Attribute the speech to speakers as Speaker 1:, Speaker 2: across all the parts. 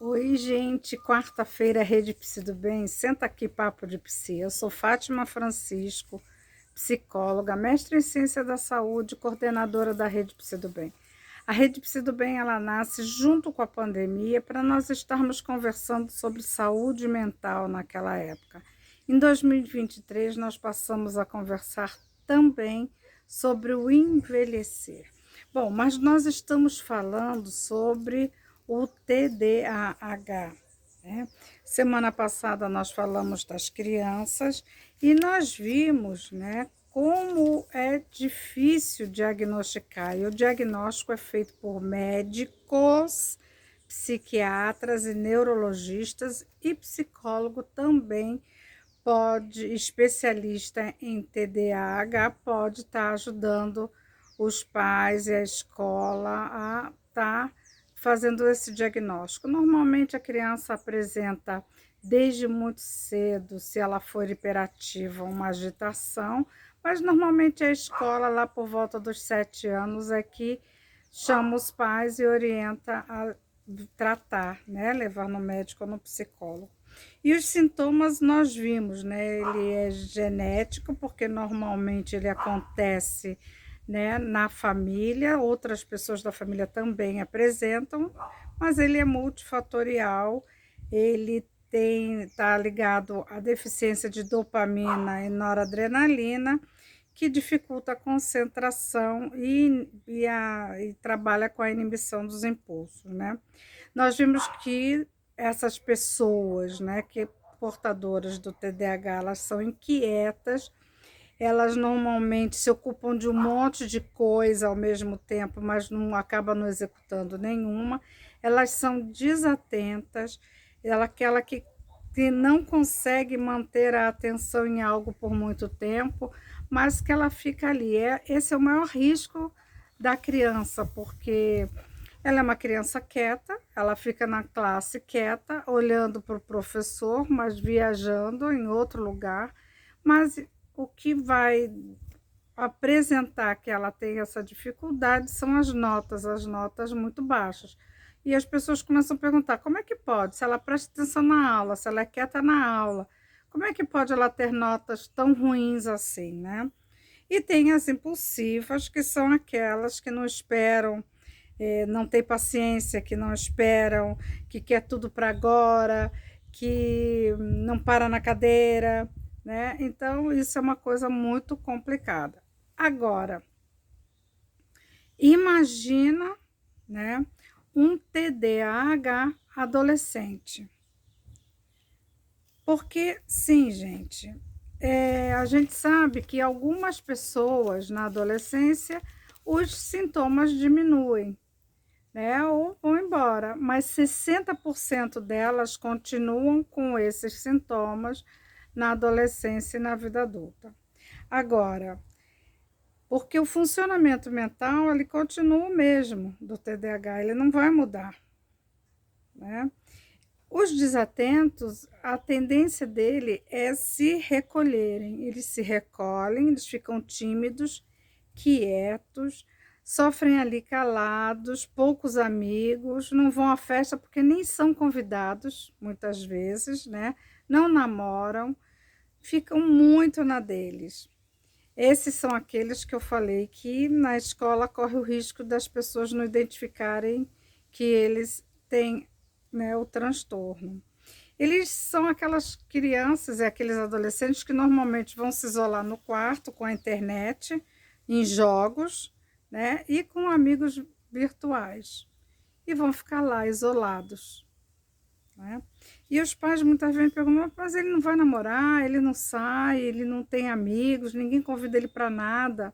Speaker 1: Oi, gente, quarta-feira, Rede Psi do Bem, senta aqui, papo de psi. Eu sou Fátima Francisco, psicóloga, mestre em ciência da saúde, coordenadora da Rede Psi do Bem. A Rede Psi do Bem, ela nasce junto com a pandemia para nós estarmos conversando sobre saúde mental naquela época. Em 2023, nós passamos a conversar também sobre o envelhecer. Bom, mas nós estamos falando sobre o TDAH, né? Semana passada nós falamos das crianças e nós vimos, né, como é difícil diagnosticar. E o diagnóstico é feito por médicos, psiquiatras e neurologistas e psicólogo também pode, especialista em TDAH, pode estar ajudando os pais e a escola a estar fazendo esse diagnóstico. Normalmente a criança apresenta desde muito cedo, se ela for hiperativa, uma agitação, mas normalmente a escola, lá por volta dos 7 anos, é que chama os pais e orienta a tratar, né? Levar no médico ou no psicólogo. E os sintomas nós vimos, né? Ele é genético, porque normalmente ele acontece, né, na família, outras pessoas da família também apresentam, mas ele é multifatorial, ele está ligado à deficiência de dopamina e noradrenalina, que dificulta a concentração e trabalha com a inibição dos impulsos, né? Nós vimos que essas pessoas, né, que portadoras do TDAH, elas são inquietas, elas normalmente se ocupam de um monte de coisa ao mesmo tempo, mas não acabam não executando nenhuma. Elas são desatentas, aquela que não consegue manter a atenção em algo por muito tempo, mas que ela fica ali. Esse é o maior risco da criança, porque ela é uma criança quieta, ela fica na classe quieta, olhando para o professor, mas viajando em outro lugar. Mas o que vai apresentar que ela tem essa dificuldade são as notas muito baixas. E as pessoas começam a perguntar: como é que pode? Se ela presta atenção na aula, se ela é quieta na aula, como é que pode ela ter notas tão ruins assim, né? E tem as impulsivas, que são aquelas que não esperam, não tem paciência, que não esperam, que quer tudo para agora, que não para na cadeira, né? Então, isso é uma coisa muito complicada. Agora, imagina, né, um TDAH adolescente. Porque, sim, gente, a gente sabe que algumas pessoas na adolescência os sintomas diminuem, né, ou vão embora, mas 60% delas continuam com esses sintomas na adolescência e na vida adulta. Agora, porque o funcionamento mental, ele continua o mesmo do TDAH, ele não vai mudar, né? Os desatentos, a tendência dele é se recolherem. Eles se recolhem, eles ficam tímidos, quietos, sofrem ali calados, poucos amigos, não vão à festa porque nem são convidados, muitas vezes, né? Não namoram, ficam muito na deles. Esses são aqueles que eu falei que na escola corre o risco das pessoas não identificarem que eles têm, né, o transtorno. Eles são aquelas crianças e aqueles adolescentes que normalmente vão se isolar no quarto com a internet, em jogos, né, e com amigos virtuais. E vão ficar lá isolados, né? E os pais muitas vezes perguntam: mas ele não vai namorar, ele não sai, ele não tem amigos, ninguém convida ele para nada.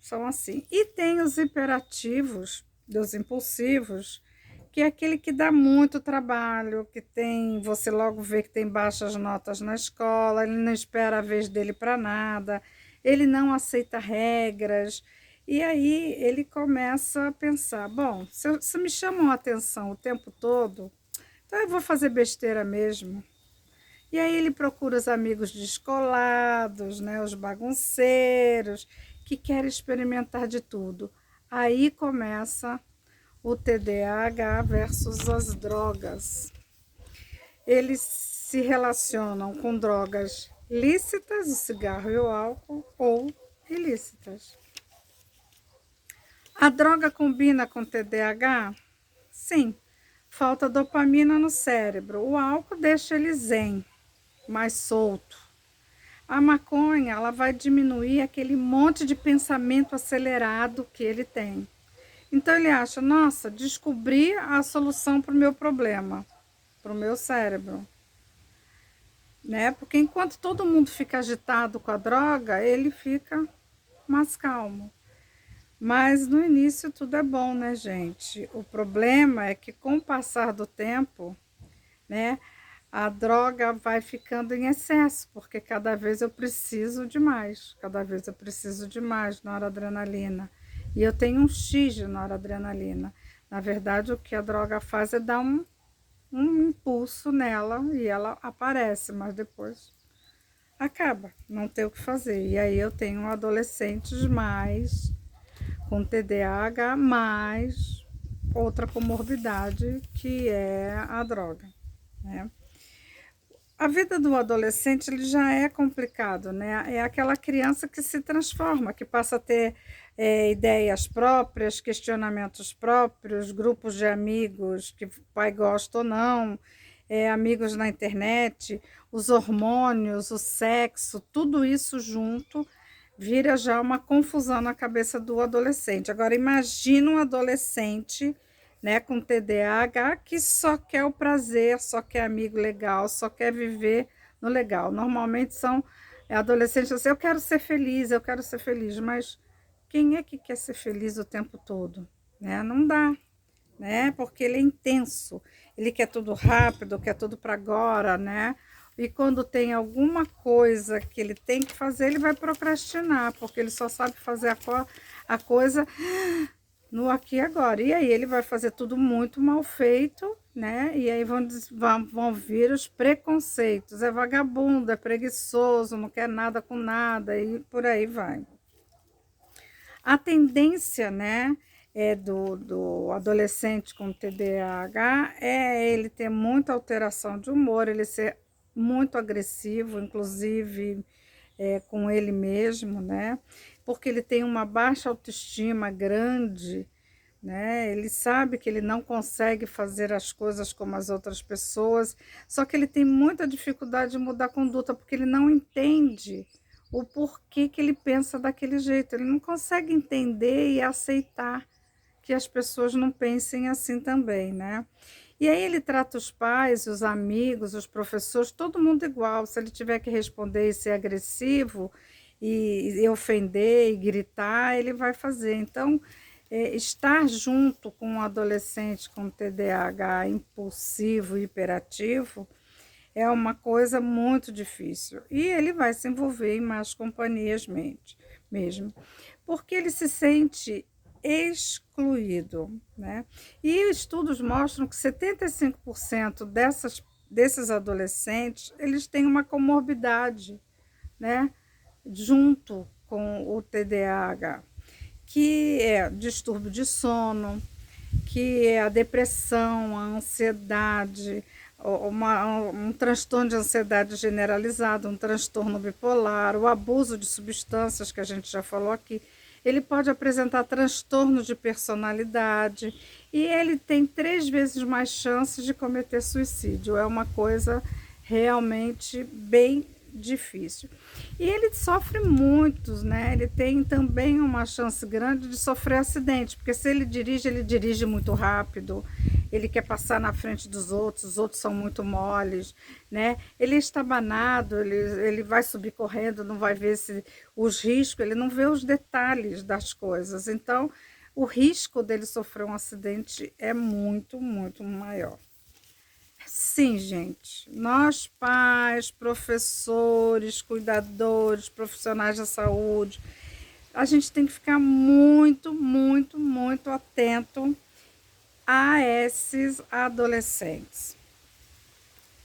Speaker 1: São assim. E tem os hiperativos, dos impulsivos, que é aquele que dá muito trabalho, que tem, você logo vê que tem baixas notas na escola, ele não espera a vez dele para nada, ele não aceita regras. E aí ele começa a pensar: bom, se me chamam a atenção o tempo todo, então eu vou fazer besteira mesmo. E aí ele procura os amigos descolados, né, os bagunceiros, que querem experimentar de tudo. Aí começa o TDAH versus as drogas. Eles se relacionam com drogas lícitas, o cigarro e o álcool, ou ilícitas. A droga combina com TDAH? Sim. Falta dopamina no cérebro. O álcool deixa ele zen, mais solto. A maconha, ela vai diminuir aquele monte de pensamento acelerado que ele tem. Então ele acha, nossa, descobri a solução para o meu problema, para o meu cérebro. Né? Porque enquanto todo mundo fica agitado com a droga, ele fica mais calmo. Mas no início tudo é bom, né, gente? O problema é que com o passar do tempo, né, a droga vai ficando em excesso, porque cada vez eu preciso de mais, cada vez eu preciso de mais noradrenalina. E eu tenho um X de noradrenalina. Na verdade, o que a droga faz é dar um impulso nela e ela aparece, mas depois acaba, não tem o que fazer. E aí eu tenho adolescentes mais com TDAH, mais outra comorbidade que é a droga, né? A vida do adolescente ele já é complicado, né? É aquela criança que se transforma, que passa a ter ideias próprias, questionamentos próprios, grupos de amigos que o pai gosta ou não, amigos na internet, os hormônios, o sexo, tudo isso junto vira já uma confusão na cabeça do adolescente. Agora, imagina um adolescente, né, com TDAH que só quer o prazer, só quer amigo legal, só quer viver no legal. Normalmente são adolescentes assim, eu quero ser feliz, mas quem é que quer ser feliz o tempo todo? Né? Não dá, né? Porque ele é intenso, ele quer tudo rápido, quer tudo para agora, né? E quando tem alguma coisa que ele tem que fazer, ele vai procrastinar, porque ele só sabe fazer a coisa no aqui e agora. E aí ele vai fazer tudo muito mal feito, né? E aí vão vir os preconceitos. É vagabundo, é preguiçoso, não quer nada com nada, e por aí vai. A tendência, né, do adolescente com TDAH é ele ter muita alteração de humor, ele ser muito agressivo, inclusive com ele mesmo, né? Porque ele tem uma baixa autoestima grande, né? Ele sabe que ele não consegue fazer as coisas como as outras pessoas, só que ele tem muita dificuldade de mudar a conduta, porque ele não entende o porquê que ele pensa daquele jeito. Ele não consegue entender e aceitar que as pessoas não pensem assim também, né? E aí ele trata os pais, os amigos, os professores, todo mundo igual. Se ele tiver que responder e ser agressivo e ofender e gritar, ele vai fazer. Então, estar junto com um adolescente com TDAH impulsivo e hiperativo é uma coisa muito difícil. E ele vai se envolver em más companhias mesmo, porque ele se sente excluído, né? E estudos mostram que 75% desses adolescentes, eles têm uma comorbidade, né? Junto com o TDAH, que é distúrbio de sono, que é a depressão, a ansiedade, um transtorno de ansiedade generalizado, um transtorno bipolar, o abuso de substâncias, que a gente já falou aqui. Ele pode apresentar transtornos de personalidade e ele tem 3 vezes mais chances de cometer suicídio. É uma coisa realmente bem difícil. E ele sofre muitos, né? Ele tem também uma chance grande de sofrer acidente, porque se ele dirige muito rápido, ele quer passar na frente dos outros, os outros são muito moles, né? Ele é estabanado, ele vai subir correndo, não vai ver os riscos, ele não vê os detalhes das coisas. Então, o risco dele sofrer um acidente é muito, muito maior. Sim, gente, nós pais, professores, cuidadores, profissionais da saúde, a gente tem que ficar muito, muito, muito atento a esses adolescentes.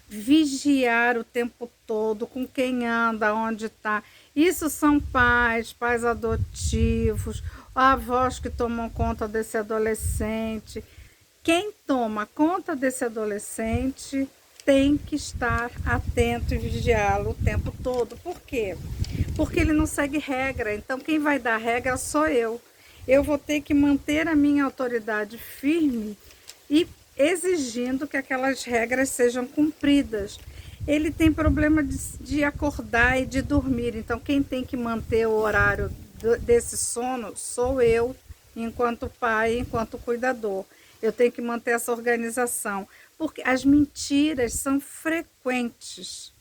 Speaker 1: Vigiar o tempo todo com quem anda, onde está. Isso são pais adotivos, avós que tomam conta desse adolescente. Quem toma conta desse adolescente tem que estar atento e vigiá-lo o tempo todo. Por quê? Porque ele não segue regra. Então, quem vai dar regra sou eu. Eu vou ter que manter a minha autoridade firme e exigindo que aquelas regras sejam cumpridas. Ele tem problema de acordar e de dormir. Então, quem tem que manter o horário desse sono sou eu, enquanto pai, enquanto cuidador. Eu tenho que manter essa organização, porque as mentiras são frequentes,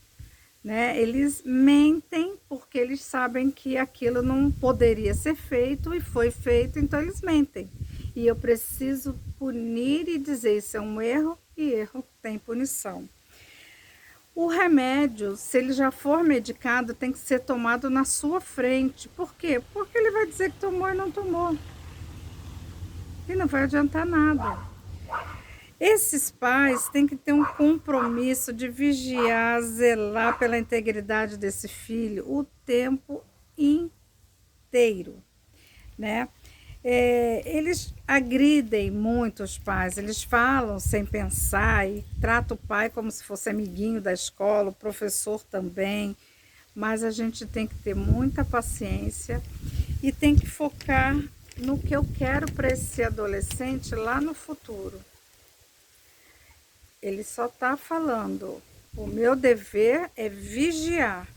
Speaker 1: né? Eles mentem porque eles sabem que aquilo não poderia ser feito e foi feito, então eles mentem. E eu preciso punir e dizer isso é um erro e erro tem punição. O remédio, se ele já for medicado, tem que ser tomado na sua frente. Por quê? Porque ele vai dizer que tomou e não tomou. E não vai adiantar nada. Esses pais têm que ter um compromisso de vigiar, zelar pela integridade desse filho o tempo inteiro, né? Eles agridem muito os pais, eles falam sem pensar e tratam o pai como se fosse amiguinho da escola, o professor também, mas a gente tem que ter muita paciência e tem que focar no que eu quero para esse adolescente lá no futuro. Ele só está falando, o meu dever é vigiar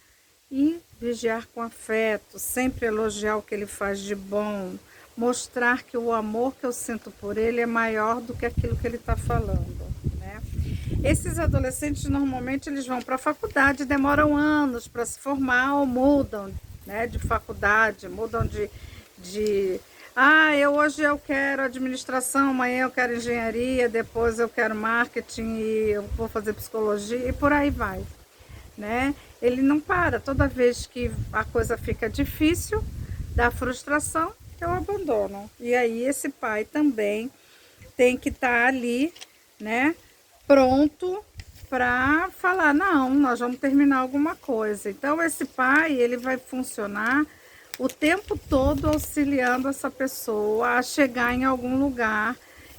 Speaker 1: e vigiar com afeto, sempre elogiar o que ele faz de bom, mostrar que o amor que eu sinto por ele é maior do que aquilo que ele está falando, né? Esses adolescentes normalmente eles vão para a faculdade, demoram anos para se formar ou mudam, né, de faculdade, mudam de hoje eu quero administração, amanhã eu quero engenharia, depois eu quero marketing e eu vou fazer psicologia e por aí vai, né? Ele não para, toda vez que a coisa fica difícil, dá frustração, eu abandono. E aí esse pai também tem que estar ali, né, pronto para falar, não, nós vamos terminar alguma coisa. Então esse pai, ele vai funcionar o tempo todo auxiliando essa pessoa a chegar em algum lugar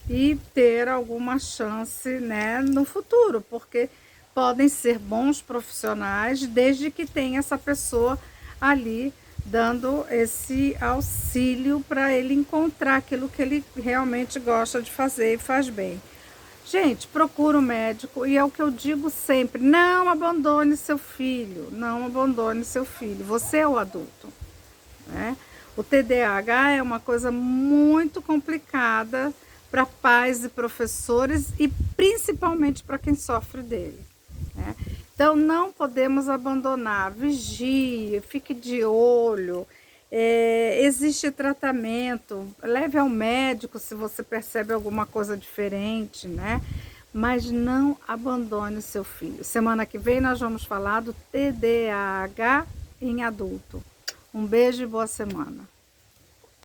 Speaker 1: e ter alguma chance, né, no futuro, porque podem ser bons profissionais desde que tenha essa pessoa ali dando esse auxílio para ele encontrar aquilo que ele realmente gosta de fazer e faz bem. Gente, procura um médico e é o que eu digo sempre, não abandone seu filho, não abandone seu filho, você é o adulto, né? O TDAH é uma coisa muito complicada para pais e professores e principalmente para quem sofre dele, né? Então não podemos abandonar, vigie, fique de olho, existe tratamento, leve ao médico se você percebe alguma coisa diferente, né? Mas não abandone seu filho. Semana que vem nós vamos falar do TDAH em adulto. Um beijo e boa semana.